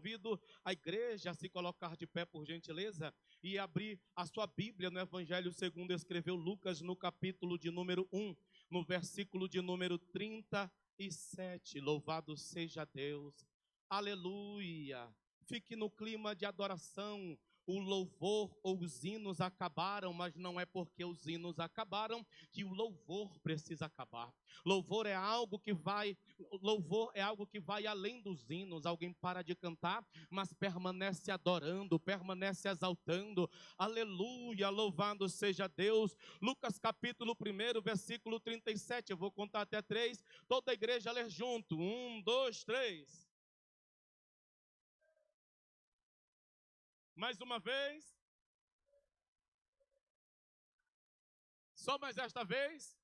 convido a igreja a se colocar de pé, por gentileza, e abrir a sua Bíblia no Evangelho segundo escreveu Lucas, no capítulo de número 1, no versículo de número 37. Louvado seja Deus. Aleluia. Fique no clima de adoração. O louvor ou os hinos acabaram, mas não é porque os hinos acabaram que o louvor precisa acabar. Louvor é algo que vai além dos hinos. Alguém para de cantar, mas permanece adorando, permanece exaltando. Aleluia, louvado seja Deus. Lucas capítulo 1, versículo 37. Eu vou contar até 3. Toda a igreja lê junto. 1, 2, 3. Mais uma vez. Só mais esta vez.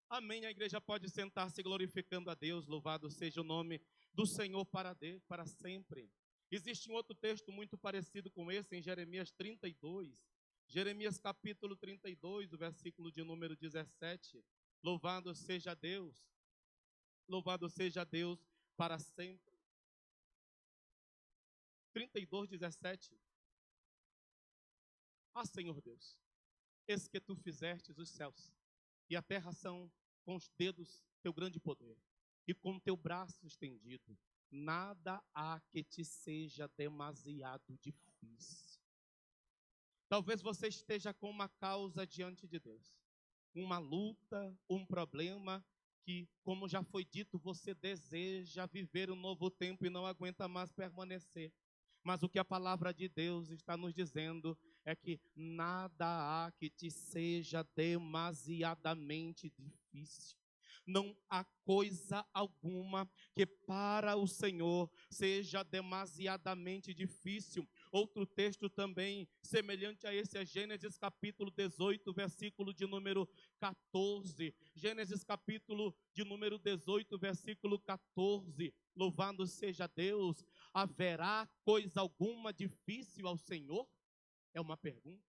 Amém. A igreja pode sentar-se glorificando a Deus. Louvado seja o nome do Senhor para sempre. Existe um outro texto muito parecido com esse em Jeremias 32. Jeremias capítulo 32, o versículo de número 17. Louvado seja Deus. Louvado seja Deus para sempre. 32, 17. Ah, Senhor Deus, eis que tu fizestes os céus, e a terra são com os dedos teu grande poder, e com teu braço estendido, nada há que te seja demasiado difícil. Talvez você esteja com uma causa diante de Deus, uma luta, um problema, que, como já foi dito, você deseja viver um novo tempo e não aguenta mais permanecer. Mas o que a palavra de Deus está nos dizendo é que nada há que te seja demasiadamente difícil. Não há coisa alguma que para o Senhor seja demasiadamente difícil. Outro texto também semelhante a esse é Gênesis capítulo 18, versículo de número 14. Gênesis capítulo de número 18, versículo 14. Louvado seja Deus. Haverá coisa alguma difícil ao Senhor? É uma pergunta.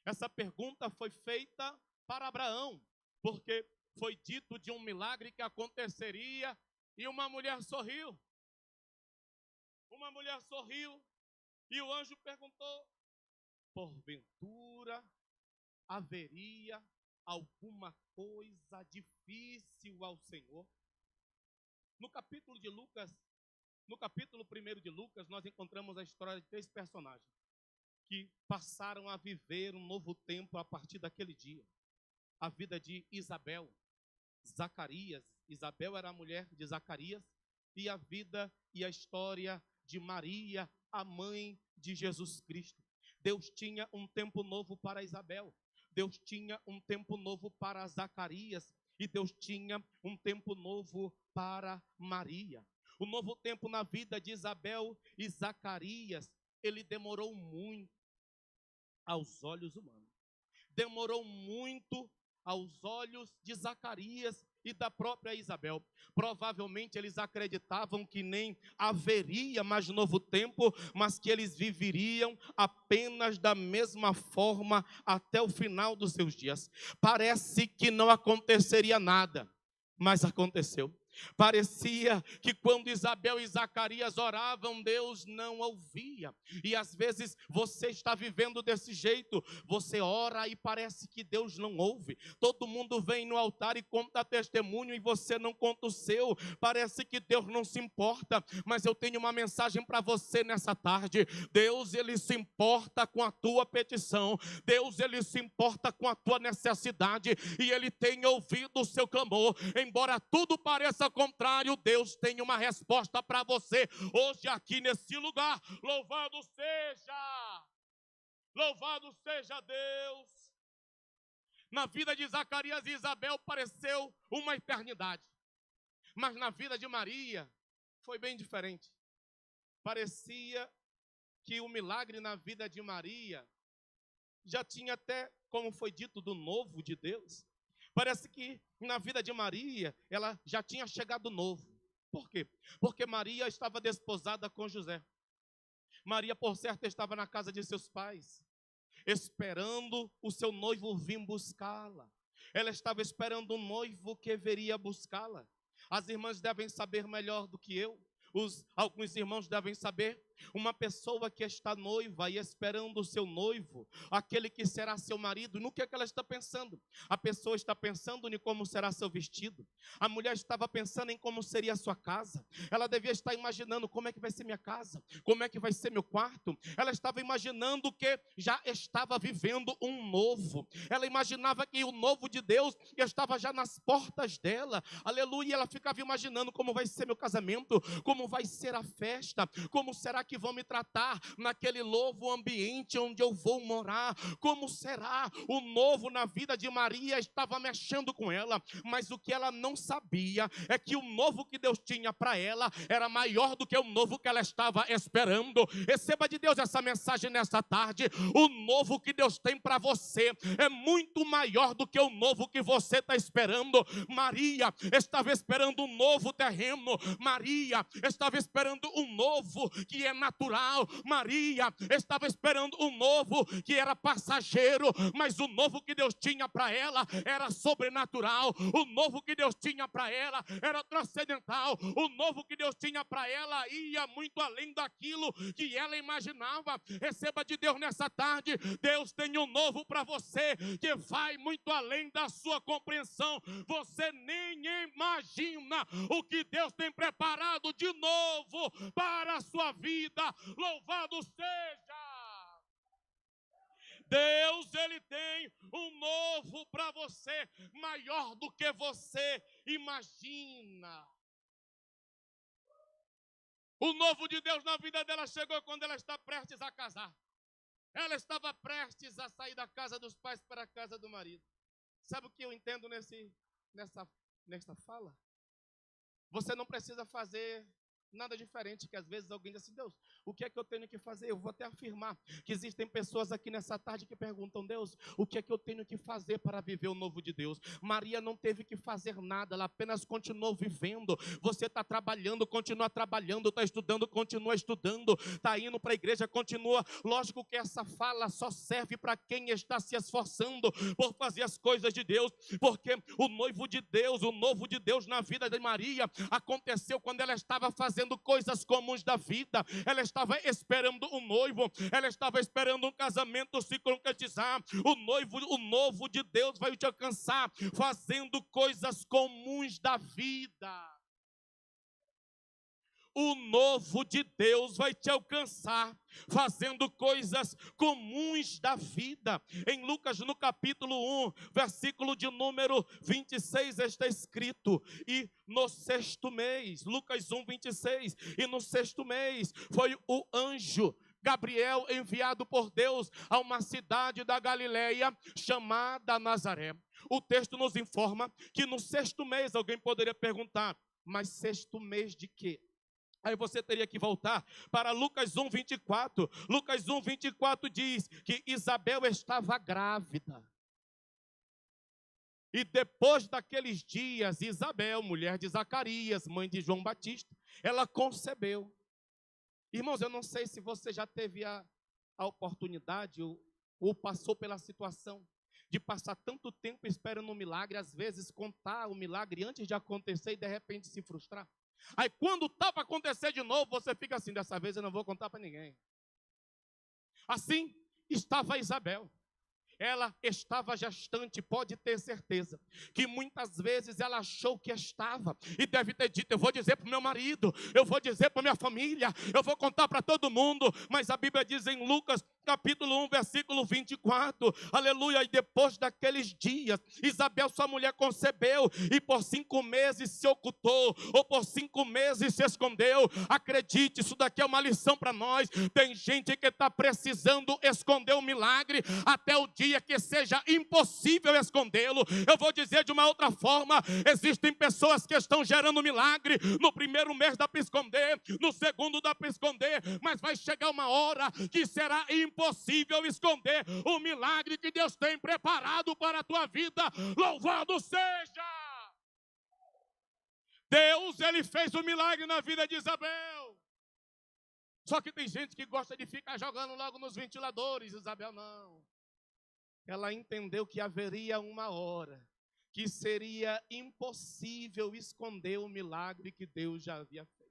Essa pergunta foi feita para Abraão, porque foi dito de um milagre que aconteceria e uma mulher sorriu. Uma mulher sorriu e o anjo perguntou: porventura haveria alguma coisa difícil ao Senhor? No capítulo 1 de Lucas, nós encontramos a história de 3 personagens que passaram a viver um novo tempo a partir daquele dia. A vida de Isabel, Zacarias. Isabel era a mulher de Zacarias. E a vida e a história de Maria, a mãe de Jesus Cristo. Deus tinha um tempo novo para Isabel. Deus tinha um tempo novo para Zacarias. E Deus tinha um tempo novo para Maria. O novo tempo na vida de Isabel e Zacarias, ele demorou muito aos olhos humanos. Demorou muito aos olhos de Zacarias e da própria Isabel. Provavelmente eles acreditavam que nem haveria mais novo tempo, mas que eles viveriam apenas da mesma forma até o final dos seus dias. Parece que não aconteceria nada, mas aconteceu. Parecia que quando Isabel e Zacarias oravam, Deus não ouvia. E às vezes você está vivendo desse jeito. Você ora e parece que Deus não ouve. Todo mundo vem no altar e conta testemunho e você não conta o seu. Parece que Deus não se importa. Mas eu tenho uma mensagem para você nessa tarde. Deus, ele se importa com a tua petição. Deus, ele se importa com a tua necessidade. E ele tem ouvido o seu clamor. Embora tudo pareça contrário, Deus tem uma resposta para você hoje aqui nesse lugar. Louvado seja Deus. Na vida de Zacarias e Isabel pareceu uma eternidade, mas na vida de Maria foi bem diferente. Parecia que o milagre na vida de Maria já tinha até, como foi dito, do novo de Deus. Parece que na vida de Maria, ela já tinha chegado novo. Por quê? Porque Maria estava desposada com José. Maria, por certo, estava na casa de seus pais, esperando o seu noivo vir buscá-la. Ela estava esperando um noivo que viria buscá-la. As irmãs devem saber melhor do que eu. Alguns irmãos devem saber. Uma pessoa que está noiva e esperando o seu noivo, aquele que será seu marido, no que é que ela está pensando? A pessoa está pensando em como será seu vestido. A mulher estava pensando em como seria a sua casa. Ela devia estar imaginando como é que vai ser minha casa, como é que vai ser meu quarto. Ela estava imaginando que já estava vivendo um novo. Ela imaginava que o novo de Deus estava já nas portas dela. Aleluia, ela ficava imaginando como vai ser meu casamento, como vai ser a festa, como será que vão me tratar naquele novo ambiente onde eu vou morar, como será o novo na vida de Maria. Estava mexendo com ela, mas o que ela não sabia é que o novo que Deus tinha para ela era maior do que o novo que ela estava esperando. Receba de Deus essa mensagem nesta tarde. O novo que Deus tem para você é muito maior do que o novo que você está esperando. Maria estava esperando um novo terreno, Maria estava esperando um novo que é natural, Maria estava esperando um novo que era passageiro, mas o novo que Deus tinha para ela era sobrenatural. O novo que Deus tinha para ela era transcendental. O novo que Deus tinha para ela ia muito além daquilo que ela imaginava. Receba de Deus nessa tarde. Deus tem um novo para você que vai muito além da sua compreensão. Você nem imagina o que Deus tem preparado de novo para a sua vida. Louvado seja! Deus, Ele tem um novo para você, maior do que você imagina. O novo de Deus na vida dela chegou quando ela está prestes a casar. Ela estava prestes a sair da casa dos pais para a casa do marido. Sabe o que eu entendo nessa fala? Você não precisa fazer nada diferente, que às vezes alguém diz assim: Deus, o que é que eu tenho que fazer? Eu vou até afirmar que existem pessoas aqui nessa tarde que perguntam: Deus, o que é que eu tenho que fazer para viver o novo de Deus? Maria não teve que fazer nada, ela apenas continuou vivendo. Você está trabalhando, continua trabalhando, está estudando, continua estudando, está indo para a igreja, continua. Lógico que essa fala só serve para quem está se esforçando por fazer as coisas de Deus, porque o noivo de Deus, o novo de Deus na vida de Maria aconteceu quando ela estava fazendo coisas comuns da vida. Ela estava esperando um noivo, ela estava esperando um casamento se concretizar. O novo de Deus vai te alcançar fazendo coisas comuns da vida. O novo de Deus vai te alcançar fazendo coisas comuns da vida. Em Lucas, no capítulo 1, versículo de número 26, está escrito: e no sexto mês, Lucas 1, 26, e no sexto mês foi o anjo Gabriel enviado por Deus a uma cidade da Galileia chamada Nazaré. O texto nos informa que no sexto mês, alguém poderia perguntar: mas sexto mês de quê? Aí você teria que voltar para Lucas 1, 24. Lucas 1, 24 diz que Isabel estava grávida. E depois daqueles dias, Isabel, mulher de Zacarias, mãe de João Batista, ela concebeu. Irmãos, eu não sei se você já teve a oportunidade ou passou pela situação de passar tanto tempo esperando um milagre, às vezes contar o milagre antes de acontecer e de repente se frustrar. Aí quando está para acontecer de novo, você fica assim: dessa vez eu não vou contar para ninguém. Assim estava Isabel. Ela estava gestante, pode ter certeza que muitas vezes ela achou que estava e deve ter dito: eu vou dizer para o meu marido, eu vou dizer para a minha família, eu vou contar para todo mundo. Mas a Bíblia diz em Lucas capítulo 1, versículo 24, aleluia: e depois daqueles dias, Isabel, sua mulher, concebeu e por 5 meses se ocultou, ou por 5 meses se escondeu. Acredite, isso daqui é uma lição para nós. Tem gente que está precisando esconder o milagre até o dia que seja impossível escondê-lo. Eu vou dizer de uma outra forma: existem pessoas que estão gerando milagre no primeiro mês dá para esconder, no segundo dá para esconder, mas vai chegar uma hora que será impossível esconder o milagre que Deus tem preparado para a tua vida. Louvado seja! Deus, Ele fez um milagre na vida de Isabel. Só que tem gente que gosta de ficar jogando logo nos ventiladores. Isabel não. Ela entendeu que haveria uma hora que seria impossível esconder o milagre que Deus já havia feito.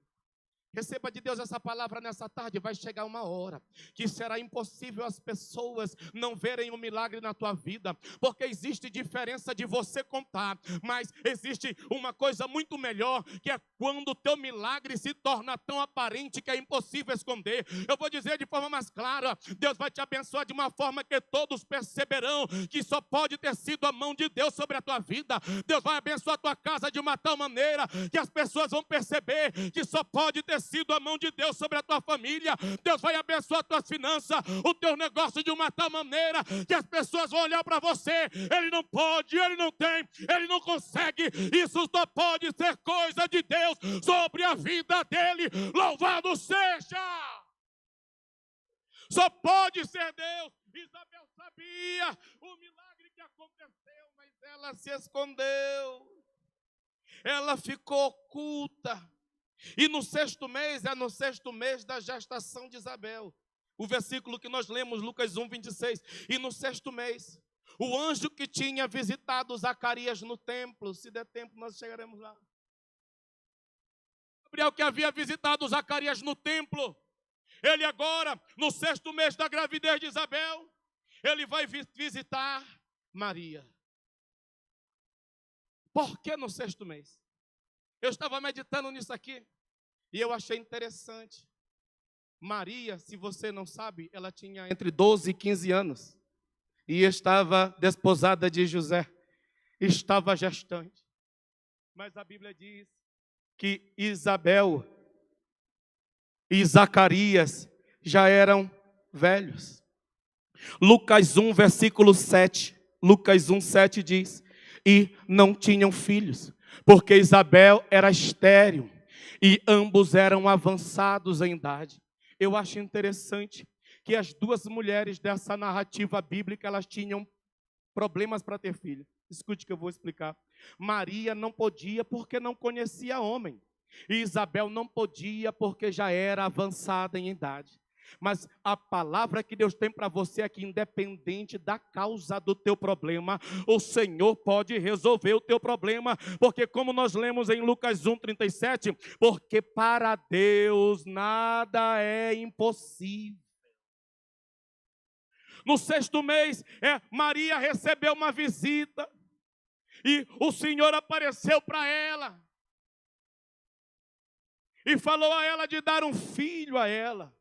Receba de Deus essa palavra nessa tarde. Vai chegar uma hora que será impossível as pessoas não verem o milagre na tua vida, porque existe diferença de você contar, mas existe uma coisa muito melhor, que é quando o teu milagre se torna tão aparente que é impossível esconder. Eu vou dizer de forma mais clara: Deus vai te abençoar de uma forma que todos perceberão que só pode ter sido a mão de Deus sobre a tua vida. Deus vai abençoar a tua casa de uma tal maneira que as pessoas vão perceber que só pode ter sido a mão de Deus sobre a tua família. Deus vai abençoar as tuas finanças, o teu negócio de uma tal maneira que as pessoas vão olhar para você. Ele não pode, ele não tem, ele não consegue. Isso só pode ser coisa de Deus sobre a vida dele. Louvado seja! Só pode ser Deus. Isabel sabia o milagre que aconteceu, mas ela se escondeu. Ela ficou oculta. E no sexto mês da gestação de Isabel. O versículo que nós lemos, Lucas 1, 26. E no sexto mês, o anjo que tinha visitado Zacarias no templo, se der tempo nós chegaremos lá. Gabriel, que havia visitado Zacarias no templo, ele agora, no sexto mês da gravidez de Isabel, ele vai visitar Maria. Por que no sexto mês? Eu estava meditando nisso aqui e eu achei interessante. Maria, se você não sabe, ela tinha entre 12 e 15 anos e estava desposada de José, estava gestante. Mas a Bíblia diz que Isabel e Zacarias já eram velhos. Lucas 1, versículo 7. Lucas 1, 7 diz: e não tinham filhos, porque Isabel era estéril e ambos eram avançados em idade. Eu acho interessante que as duas mulheres dessa narrativa bíblica, elas tinham problemas para ter filho. Escute que eu vou explicar. Maria não podia porque não conhecia homem. E Isabel não podia porque já era avançada em idade. Mas a palavra que Deus tem para você é que, independente da causa do teu problema, o Senhor pode resolver o teu problema, porque como nós lemos em Lucas 1:37, porque para Deus nada é impossível. No sexto mês, Maria recebeu uma visita e o Senhor apareceu para ela e falou a ela de dar um filho a ela.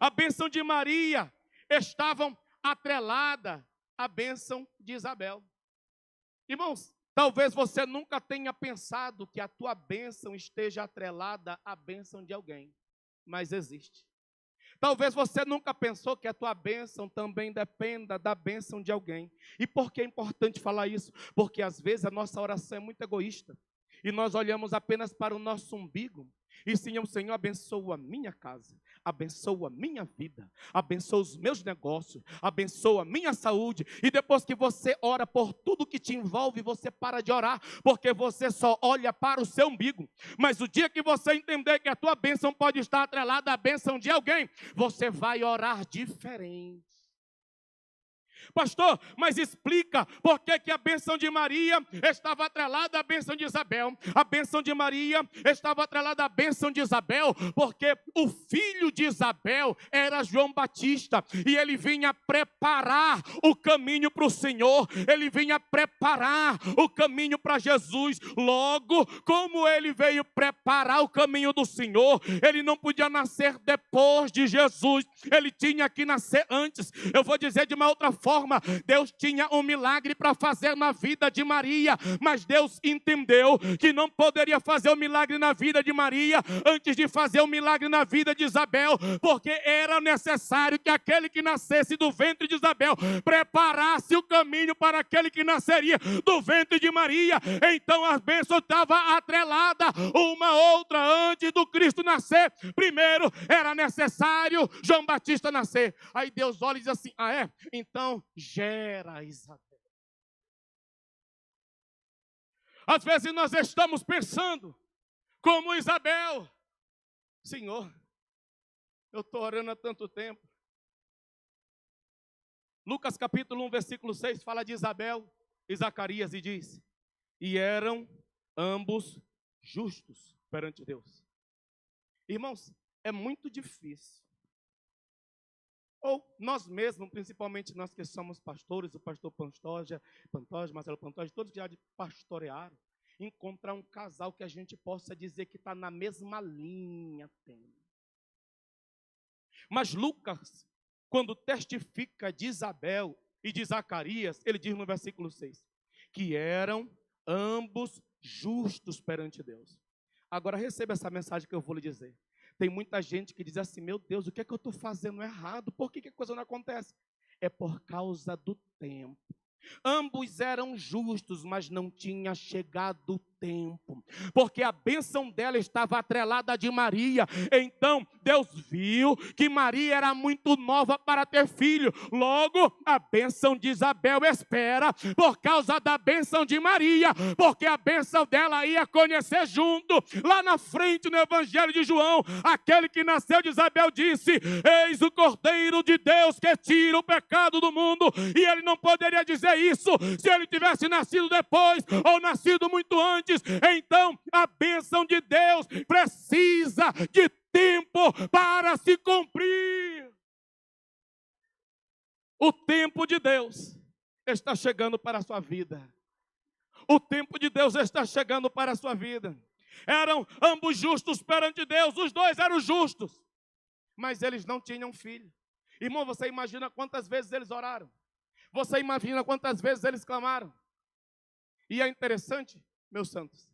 A bênção de Maria estava atrelada à bênção de Isabel. Irmãos, talvez você nunca tenha pensado que a tua bênção esteja atrelada à bênção de alguém, mas existe. Talvez você nunca pensou que a tua bênção também dependa da bênção de alguém. E por que é importante falar isso? Porque às vezes a nossa oração é muito egoísta e nós olhamos apenas para o nosso umbigo. E Senhor, abençoa a minha casa, abençoa a minha vida, abençoa os meus negócios, abençoa a minha saúde. E depois que você ora por tudo que te envolve, você para de orar, porque você só olha para o seu umbigo. Mas o dia que você entender que a tua bênção pode estar atrelada à bênção de alguém, você vai orar diferente. Pastor, mas explica por que a bênção de Maria estava atrelada à bênção de Isabel. A bênção de Maria estava atrelada à bênção de Isabel, porque o filho de Isabel era João Batista, e ele vinha preparar o caminho para o Senhor, ele vinha preparar o caminho para Jesus. Logo, como ele veio preparar o caminho do Senhor, ele não podia nascer depois de Jesus, ele tinha que nascer antes. Eu vou dizer de uma outra forma, Deus tinha um milagre para fazer na vida de Maria, mas Deus entendeu que não poderia fazer o milagre na vida de Maria antes de fazer o milagre na vida de Isabel, porque era necessário que aquele que nascesse do ventre de Isabel preparasse o caminho para aquele que nasceria do ventre de Maria. Então a bênção estava atrelada uma outra antes do Cristo nascer. Primeiro era necessário João Batista nascer. Aí Deus olha e diz assim: ah é? Então gera Isabel. Às vezes nós estamos pensando como Isabel: Senhor, eu estou orando há tanto tempo. Lucas capítulo 1, versículo 6 fala de Isabel e Zacarias e diz: e eram ambos justos perante Deus. Irmãos, é muito difícil. Ou nós mesmos, principalmente nós que somos pastores, o pastor Pantoja, Marcelo Pantoja, todos que já pastorearam, encontrar um casal que a gente possa dizer que está na mesma linha. Mas Lucas, quando testifica de Isabel e de Zacarias, ele diz no versículo 6, que eram ambos justos perante Deus. Agora receba essa mensagem que eu vou lhe dizer. Tem muita gente que diz assim: meu Deus, o que é que eu estou fazendo errado? Por que a coisa não acontece? É por causa do tempo. Ambos eram justos, mas não tinha chegado o tempo, porque a bênção dela estava atrelada à de Maria. Então Deus viu que Maria era muito nova para ter filho. Logo, a bênção de Isabel espera por causa da bênção de Maria, porque a bênção dela ia conhecer junto. Lá na frente, no Evangelho de João, aquele que nasceu de Isabel disse: eis o Cordeiro de Deus que tira o pecado do mundo. E ele não poderia dizer isso se ele tivesse nascido depois ou nascido muito antes. Então a bênção de Deus precisa de tempo para se cumprir. O tempo de Deus está chegando para a sua vida. O tempo de Deus está chegando para a sua vida. Eram ambos justos perante Deus, os dois eram justos, mas eles não tinham filho. Irmão, você imagina quantas vezes eles oraram? Você imagina quantas vezes eles clamaram? E é interessante, meus santos,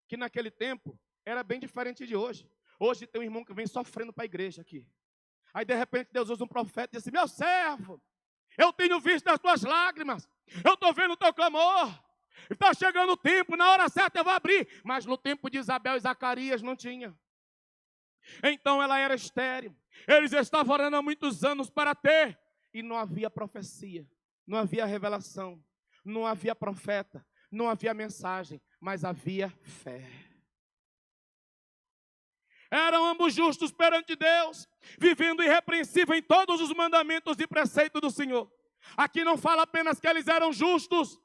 que naquele tempo era bem diferente de hoje. Hoje tem um irmão que vem sofrendo para a igreja aqui. Aí de repente Deus usa um profeta e diz assim: meu servo, eu tenho visto as tuas lágrimas, eu estou vendo o teu clamor, está chegando o tempo, na hora certa eu vou abrir. Mas no tempo de Isabel e Zacarias não tinha. Então ela era estéril. Eles estavam orando há muitos anos para ter, e não havia profecia, não havia revelação, não havia profeta, não havia mensagem, mas havia fé. Eram ambos justos perante Deus, vivendo irrepreensível em todos os mandamentos e preceitos do Senhor. Aqui não fala apenas que eles eram justos,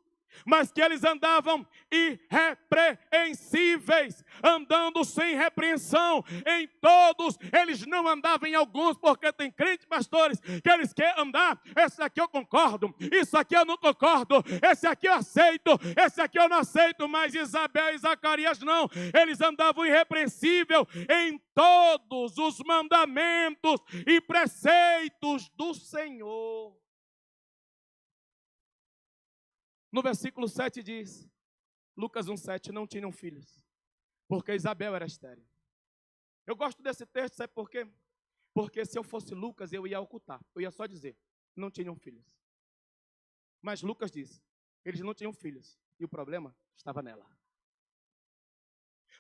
mas que eles andavam irrepreensíveis, andando sem repreensão em todos. Eles não andavam em alguns, porque tem crentes, pastores, que eles querem andar: esse aqui eu concordo, isso aqui eu não concordo, esse aqui eu aceito, esse aqui eu não aceito. Mas Isabel e Zacarias não, eles andavam irrepreensível em todos os mandamentos e preceitos do Senhor. No versículo 7 diz, Lucas 1,7, não tinham filhos, porque Isabel era estéril. Eu gosto desse texto, sabe por quê? Porque se eu fosse Lucas, eu ia ocultar, eu ia só dizer, não tinham filhos. Mas Lucas diz, eles não tinham filhos, e o problema estava nela.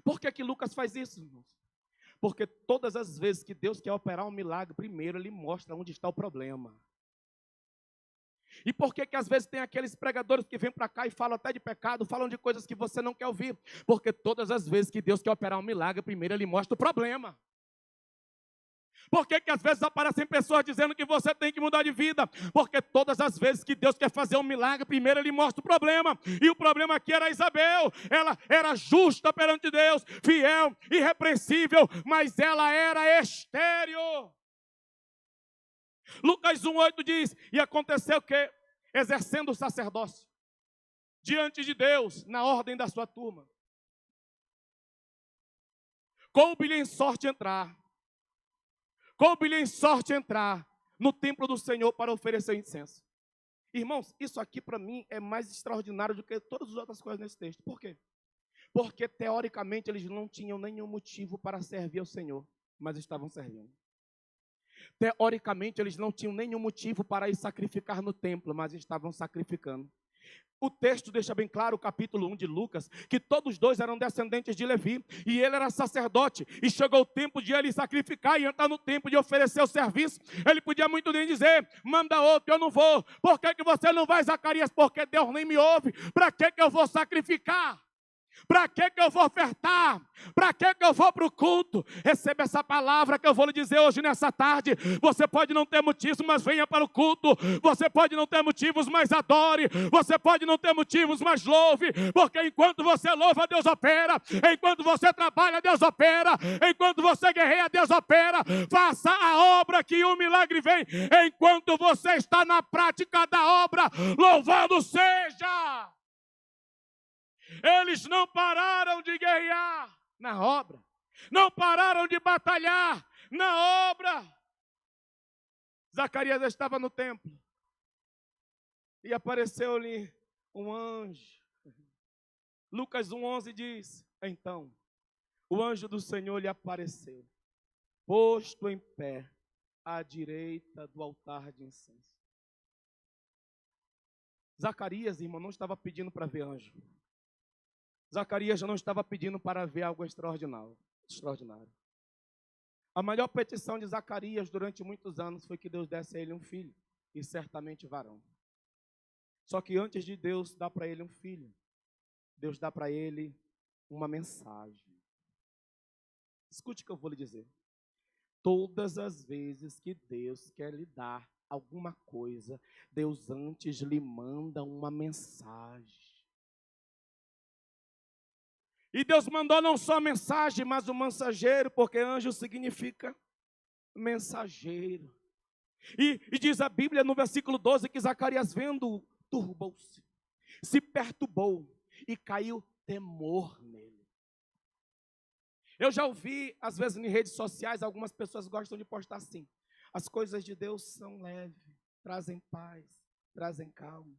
Por que Lucas faz isso, irmãos? Porque todas as vezes que Deus quer operar um milagre, primeiro Ele mostra onde está o problema. E por que às vezes tem aqueles pregadores que vêm para cá e falam até de pecado, falam de coisas que você não quer ouvir? Porque todas as vezes que Deus quer operar um milagre, primeiro Ele mostra o problema. Por que às vezes aparecem pessoas dizendo que você tem que mudar de vida? Porque todas as vezes que Deus quer fazer um milagre, primeiro Ele mostra o problema. E o problema aqui era Isabel. Ela era justa perante Deus, fiel, irrepreensível, mas ela era estéril. Lucas 1,8 diz, e aconteceu que, exercendo o sacerdócio, diante de Deus, na ordem da sua turma, coube-lhe em sorte entrar no templo do Senhor para oferecer incenso. Irmãos, isso aqui para mim é mais extraordinário do que todas as outras coisas nesse texto. Por quê? Porque teoricamente eles não tinham nenhum motivo para servir ao Senhor, mas estavam servindo. Teoricamente, eles não tinham nenhum motivo para ir sacrificar no templo, mas estavam sacrificando. O texto deixa bem claro, o capítulo 1 de Lucas, que todos dois eram descendentes de Levi, e ele era sacerdote, e chegou o tempo de ele sacrificar e entrar no tempo de oferecer o serviço. Ele podia muito bem dizer, manda outro, eu não vou. Por que você não vai, Zacarias? Porque Deus nem me ouve. Para que eu vou sacrificar? Para que eu vou ofertar? Para que eu vou para o culto? Receba essa palavra que eu vou lhe dizer hoje nessa tarde. Você pode não ter motivos, mas venha para o culto. Você pode não ter motivos, mas adore. Você pode não ter motivos, mas louve. Porque enquanto você louva, Deus opera. Enquanto você trabalha, Deus opera. Enquanto você guerreia, Deus opera. Faça a obra que o milagre vem. Enquanto você está na prática da obra, louvado seja. Eles não pararam de guerrear na obra, não pararam de batalhar na obra. Zacarias estava no templo e apareceu-lhe um anjo. Lucas 1,11 diz: então, o anjo do Senhor lhe apareceu, posto em pé à direita do altar de incenso. Zacarias, irmão, não estava pedindo para ver anjo. Zacarias não estava pedindo para ver algo extraordinário. A maior petição de Zacarias durante muitos anos foi que Deus desse a ele um filho, e certamente varão. Só que antes de Deus dar para ele um filho, Deus dá para ele uma mensagem. Escute o que eu vou lhe dizer. Todas as vezes que Deus quer lhe dar alguma coisa, Deus antes lhe manda uma mensagem. E Deus mandou não só a mensagem, mas o mensageiro, porque anjo significa mensageiro. E diz a Bíblia no versículo 12 que Zacarias vendo, turbou-se, se perturbou e caiu temor nele. Eu já ouvi, às vezes, em redes sociais, algumas pessoas gostam de postar assim: as coisas de Deus são leves, trazem paz, trazem calma.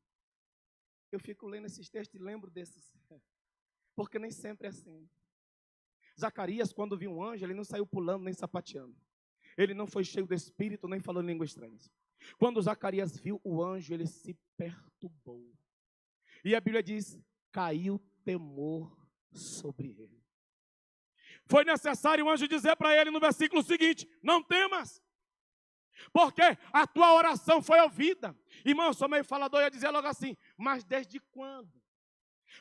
Eu fico lendo esses textos e lembro desses. Porque nem sempre é assim. Zacarias, quando viu um anjo, ele não saiu pulando nem sapateando. Ele não foi cheio do Espírito, nem falou língua estranha. Quando Zacarias viu o anjo, ele se perturbou. E a Bíblia diz: caiu temor sobre ele. Foi necessário o anjo dizer para ele no versículo seguinte: não temas, porque a tua oração foi ouvida. Irmão, eu sou meio falador, eu ia dizer logo assim: mas desde quando?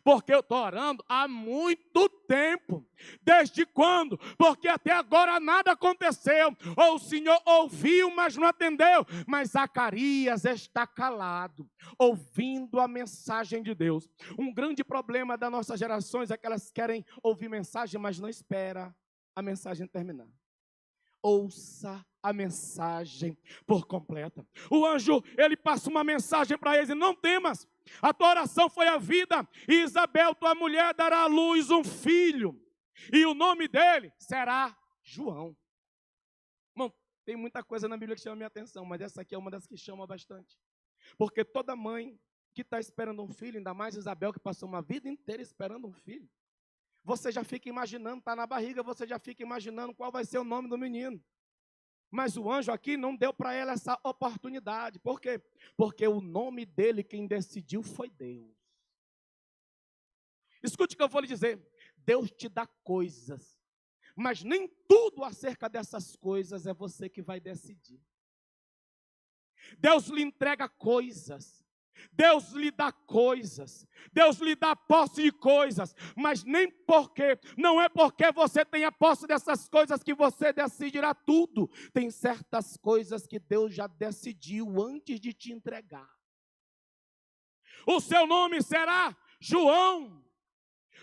Porque eu estou orando há muito tempo. Desde quando? Porque até agora nada aconteceu. Ou o Senhor ouviu, mas não atendeu. Mas Zacarias está calado, ouvindo a mensagem de Deus. Um grande problema das nossas gerações é que elas querem ouvir mensagem, mas não espera a mensagem terminar. Ouça a mensagem por completa. O anjo, ele passa uma mensagem para eles: não temas, a tua oração foi ouvida, e Isabel, tua mulher, dará à luz um filho, e o nome dele será João. Bom, tem muita coisa na Bíblia que chama a minha atenção, mas essa aqui é uma das que chama bastante. Porque toda mãe que está esperando um filho, ainda mais Isabel, que passou uma vida inteira esperando um filho, você já fica imaginando, está na barriga, você já fica imaginando qual vai ser o nome do menino. Mas o anjo aqui não deu para ela essa oportunidade. Por quê? Porque o nome dele, quem decidiu foi Deus. Escute o que eu vou lhe dizer. Deus te dá coisas, mas nem tudo acerca dessas coisas é você que vai decidir. Deus lhe entrega coisas. Deus lhe dá coisas, Deus lhe dá posse de coisas, mas não é porque você tenha posse dessas coisas que você decidirá tudo. Tem certas coisas que Deus já decidiu antes de te entregar. O seu nome será João.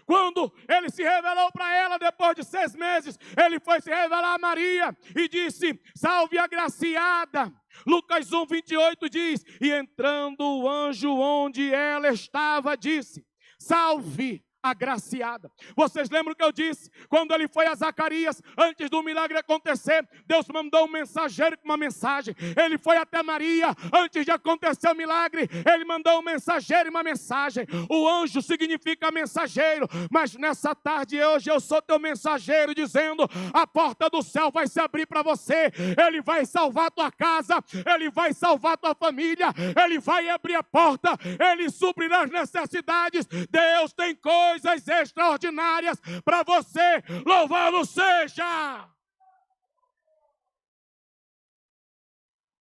Quando ele se revelou para ela, depois de 6 meses, ele foi se revelar a Maria e disse: salve agraciada. Lucas 1:28 diz: e entrando o anjo onde ela estava, disse: salve agraciada. Vocês lembram o que eu disse? Quando ele foi a Zacarias, antes do milagre acontecer, Deus mandou um mensageiro com uma mensagem. Ele foi até Maria, antes de acontecer o milagre, ele mandou um mensageiro e uma mensagem. O anjo significa mensageiro, mas nessa tarde hoje eu sou teu mensageiro, dizendo: a porta do céu vai se abrir para você. Ele vai salvar a tua casa, ele vai salvar a tua família, ele vai abrir a porta, ele suprirá as necessidades. Deus tem coisas extraordinárias para você. Louvado seja!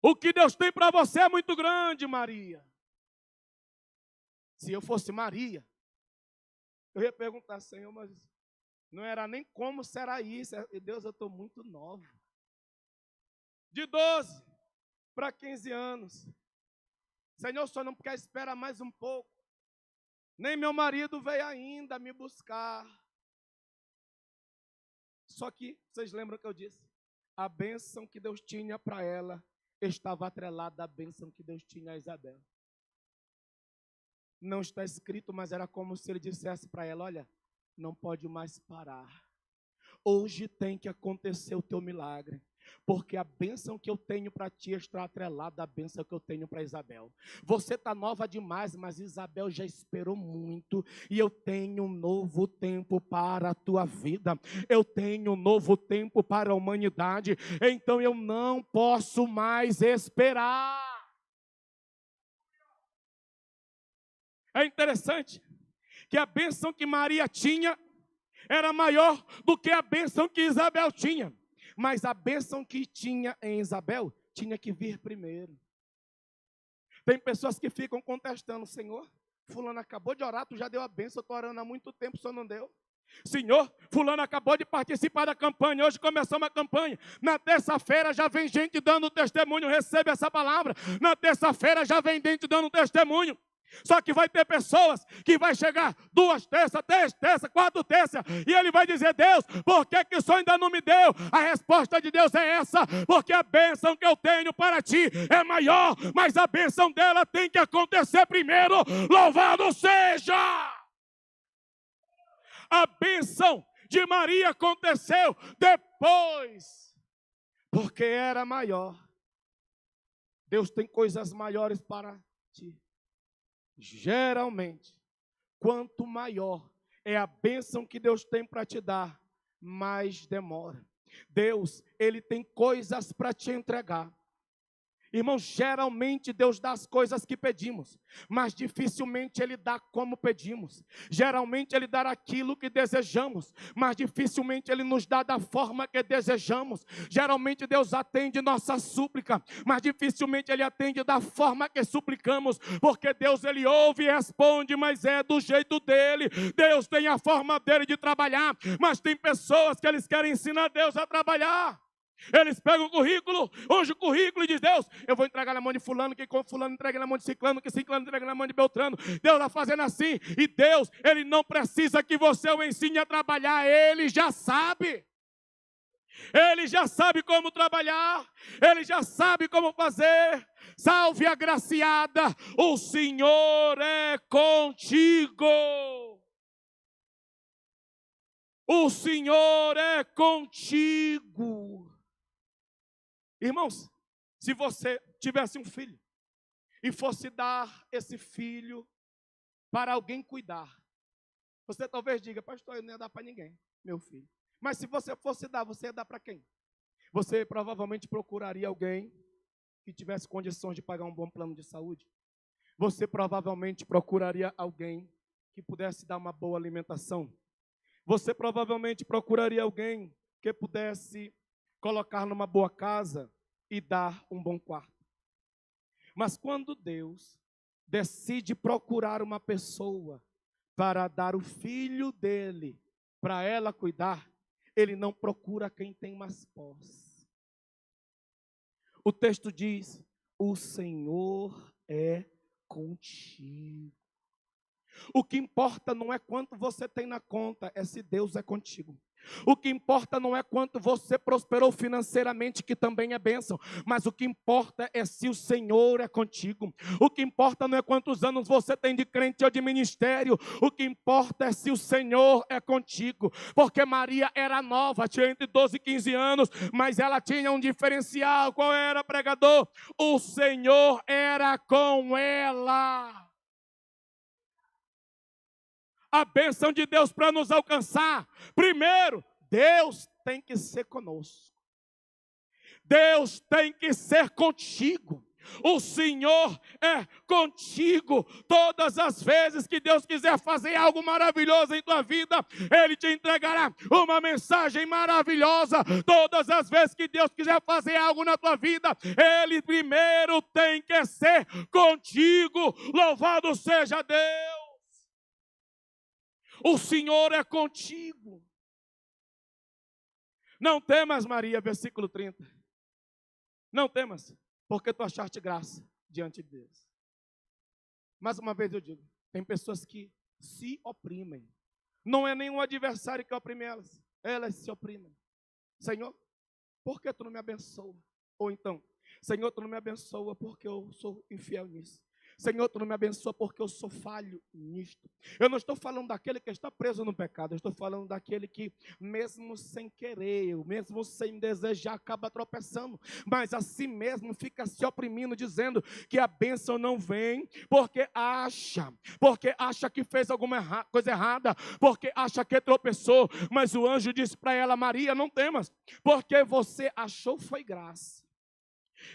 O que Deus tem para você é muito grande, Maria. Se eu fosse Maria, Eu ia perguntar, Senhor, mas não era nem como será isso. Deus, eu estou muito nova. De 12 para 15 anos. Senhor, o Senhor não quer esperar mais um pouco. Nem meu marido veio ainda me buscar. Só que, vocês lembram que eu disse? A bênção que Deus tinha para ela estava atrelada à bênção que Deus tinha a Isabel. Não está escrito, mas era como se ele dissesse para ela, olha, não pode mais parar. Hoje tem que acontecer o teu milagre. Porque a bênção que eu tenho para ti está atrelada à bênção que eu tenho para Isabel. Você está nova demais, mas Isabel já esperou muito. E eu tenho um novo tempo para a tua vida. Eu tenho um novo tempo para a humanidade. Então eu não posso mais esperar. É interessante que a bênção que Maria tinha era maior do que a bênção que Isabel tinha. Mas a bênção que tinha em Isabel tinha que vir primeiro. Tem pessoas que ficam contestando, Senhor, fulano acabou de orar, tu já deu a bênção, eu estou orando há muito tempo, o Senhor não deu. Senhor, fulano acabou de participar da campanha, hoje começou uma campanha. Na terça-feira já vem gente dando testemunho, recebe essa palavra. Na terça-feira já vem gente dando testemunho. Só que vai ter pessoas que vai chegar 2 terças, 3 terças, 4 terças, e ele vai dizer, Deus, por que o Senhor ainda não me deu? A resposta de Deus é essa, porque a bênção que eu tenho para ti é maior, mas a bênção dela tem que acontecer primeiro. Louvado seja! A bênção de Maria aconteceu depois, porque era maior. Deus tem coisas maiores para ti. Geralmente, quanto maior é a bênção que Deus tem para te dar, mais demora. Deus, Ele tem coisas para te entregar. Irmãos, geralmente Deus dá as coisas que pedimos, mas dificilmente Ele dá como pedimos. Geralmente Ele dá aquilo que desejamos, mas dificilmente Ele nos dá da forma que desejamos. Geralmente Deus atende nossa súplica, mas dificilmente Ele atende da forma que suplicamos, porque Deus, Ele ouve e responde, mas é do jeito dEle. Deus tem a forma dEle de trabalhar, mas tem pessoas que eles querem ensinar Deus a trabalhar. Eles pegam o currículo, hoje o currículo e diz, Deus, eu vou entregar na mão de fulano, que fulano entrega na mão de ciclano, que ciclano entrega na mão de beltrano. Deus está fazendo assim, e Deus, Ele não precisa que você o ensine a trabalhar, Ele já sabe. Ele já sabe como trabalhar, Ele já sabe como fazer. Salve agraciada, o Senhor é contigo. O Senhor é contigo. Irmãos, se você tivesse um filho e fosse dar esse filho para alguém cuidar, você talvez diga, pastor, eu não ia dar para ninguém, meu filho. Mas se você fosse dar, você ia dar para quem? Você provavelmente procuraria alguém que tivesse condições de pagar um bom plano de saúde. Você provavelmente procuraria alguém que pudesse dar uma boa alimentação. Você provavelmente procuraria alguém que pudesse colocar numa boa casa e dar um bom quarto. Mas quando Deus decide procurar uma pessoa para dar o filho dele para ela cuidar, Ele não procura quem tem mais posse. O texto diz, o Senhor é contigo. O que importa não é quanto você tem na conta, é se Deus é contigo. O que importa não é quanto você prosperou financeiramente, que também é bênção, mas o que importa é se o Senhor é contigo. O que importa não é quantos anos você tem de crente ou de ministério, o que importa é se o Senhor é contigo. Porque Maria era nova, tinha entre 12 e 15 anos, mas ela tinha um diferencial. Qual era, pregador? O Senhor era com ela. A bênção de Deus para nos alcançar, primeiro, Deus tem que ser conosco. Deus tem que ser contigo. O Senhor é contigo. Todas as vezes que Deus quiser fazer algo maravilhoso em tua vida, Ele te entregará uma mensagem maravilhosa. Todas as vezes que Deus quiser fazer algo na tua vida, Ele primeiro tem que ser contigo. Louvado seja Deus. O Senhor é contigo. Não temas, Maria, versículo 30. Não temas, porque tu achaste graça diante de Deus. Mais uma vez eu digo, tem pessoas que se oprimem. Não é nenhum adversário que oprime elas. Elas se oprimem. Senhor, por que tu não me abençoa? Ou então, Senhor, tu não me abençoa porque eu sou infiel nisso. Senhor, tu não me abençoa porque eu sou falho nisto. Eu não estou falando daquele que está preso no pecado. Eu estou falando daquele que, mesmo sem querer, mesmo sem desejar, acaba tropeçando. Mas assim mesmo fica se oprimindo, dizendo que a bênção não vem porque acha que fez alguma coisa errada, porque acha que tropeçou. Mas o anjo disse para ela: Maria, não temas, porque você achou foi graça.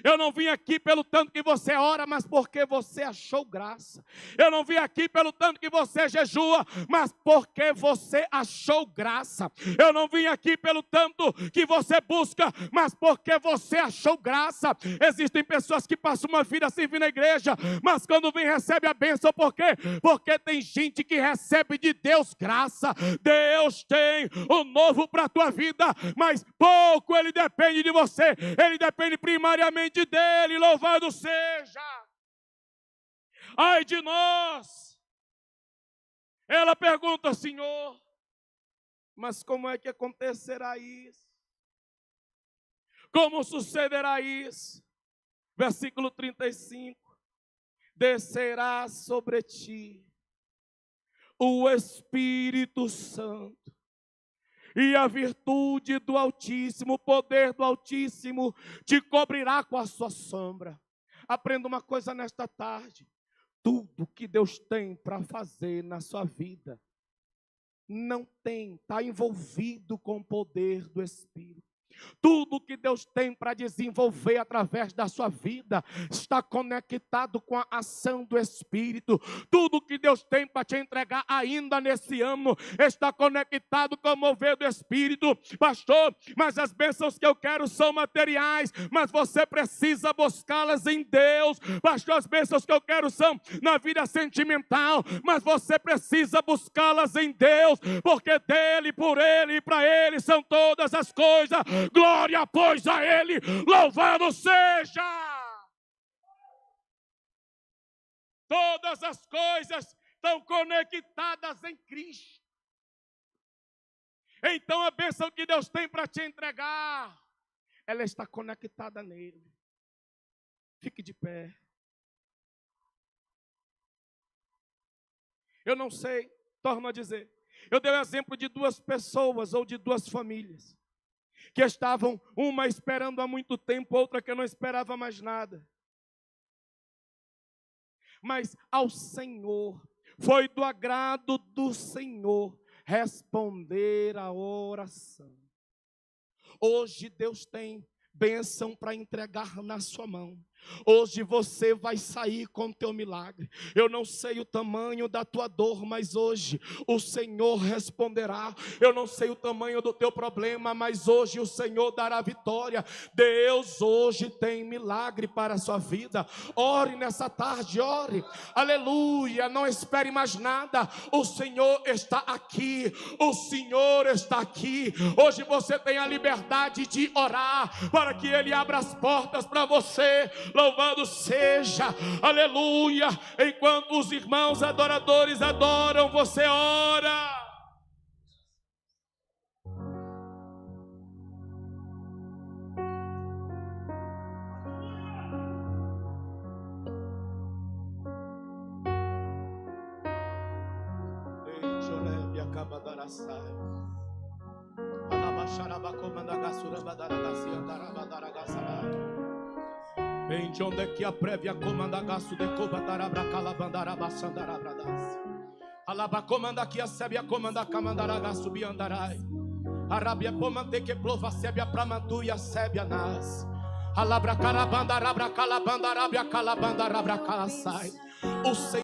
Eu não vim aqui pelo tanto que você ora, mas porque você achou graça. Eu não vim aqui pelo tanto que você jejua, mas porque você achou graça. Eu não vim aqui pelo tanto que você busca, mas porque você achou graça. Existem pessoas que passam uma vida sem vir na igreja, mas quando vem recebe a bênção. Por quê? Porque tem gente que recebe de Deus graça. Deus tem o novo para a tua vida, mas pouco ele depende de você. Ele depende primariamente dele, louvado seja. Ai de nós. Ela pergunta: Senhor, mas como é que acontecerá isso? Como sucederá isso? Versículo 35. Descerá sobre ti o Espírito Santo, e a virtude do Altíssimo, o poder do Altíssimo te cobrirá com a sua sombra. Aprenda uma coisa nesta tarde: tudo que Deus tem para fazer na sua vida está envolvido com o poder do Espírito. Tudo que Deus tem para desenvolver através da sua vida está conectado com a ação do Espírito. Tudo que Deus tem para te entregar ainda nesse ano está conectado com o mover do Espírito. Pastor, mas as bênçãos que eu quero são materiais, mas você precisa buscá-las em Deus. Pastor, as bênçãos que eu quero são na vida sentimental, mas você precisa buscá-las em Deus, porque dele, por ele e para ele são todas as coisas. Glória, pois, a Ele, louvado seja! Todas as coisas estão conectadas em Cristo. Então a bênção que Deus tem para te entregar, ela está conectada nele. Fique de pé. Eu não sei, torno a dizer, eu dei o exemplo de duas pessoas ou de duas famílias que estavam, uma esperando há muito tempo, outra que não esperava mais nada. Mas ao Senhor, foi do agrado do Senhor responder a oração. Hoje Deus tem bênção para entregar na sua mão. Hoje você vai sair com o teu milagre. Eu não sei o tamanho da tua dor, mas hoje o Senhor responderá. Eu não sei o tamanho do teu problema, mas hoje o Senhor dará vitória. Deus hoje tem milagre para a sua vida. Ore nessa tarde, ore. Aleluia, não espere mais nada. O Senhor está aqui. O Senhor está aqui. Hoje você tem a liberdade de orar para que Ele abra as portas para você. Louvado seja, aleluia. Enquanto os irmãos adoradores adoram, você ora. Bem, onde é que a prévia comanda gasto de coba darabra calabandara baçandara bradas. Alaba comanda aqui a sébia comanda camandara gasto biandarai. Arabia pomante que plova sébia pramantu e a sébia nas. Alabra calabanda rabra calabanda rabia calabanda rabra calasai. O